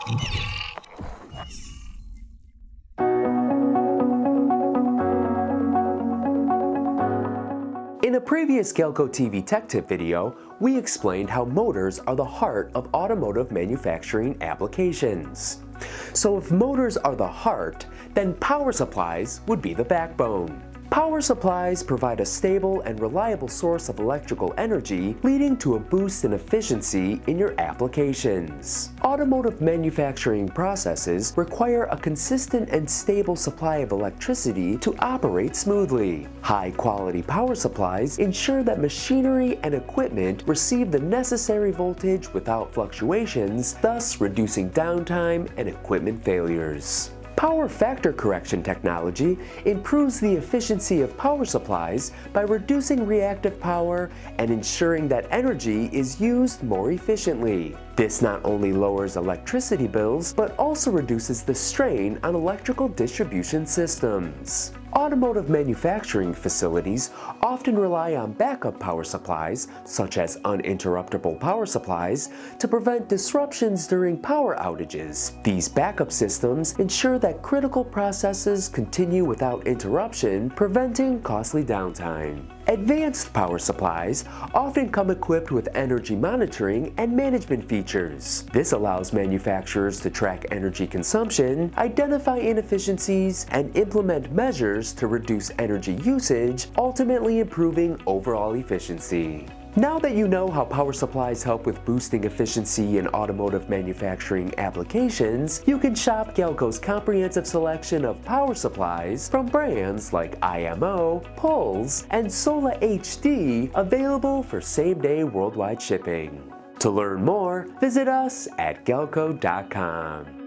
In a previous GalcoTV Tech Tip video, we explained how motors are the heart of automotive manufacturing applications. So if motors are the heart, then power supplies would be the backbone. Power supplies provide a stable and reliable source of electrical energy, leading to a boost in efficiency in your applications. Automotive manufacturing processes require a consistent and stable supply of electricity to operate smoothly. High-quality power supplies ensure that machinery and equipment receive the necessary voltage without fluctuations, thus reducing downtime and equipment failures. Power factor correction technology improves the efficiency of power supplies by reducing reactive power and ensuring that energy is used more efficiently. This not only lowers electricity bills, but also reduces the strain on electrical distribution systems. Automotive manufacturing facilities often rely on backup power supplies, such as uninterruptible power supplies, to prevent disruptions during power outages. These backup systems ensure that critical processes continue without interruption, preventing costly downtime. Advanced power supplies often come equipped with energy monitoring and management features. This allows manufacturers to track energy consumption, identify inefficiencies, and implement measures to reduce energy usage, ultimately improving overall efficiency. Now that you know how power supplies help with boosting efficiency in automotive manufacturing applications, you can shop Galco's comprehensive selection of power supplies from brands like IMO, Pulse, and Sola HD, available for same-day worldwide shipping. To learn more, visit us at Galco.com.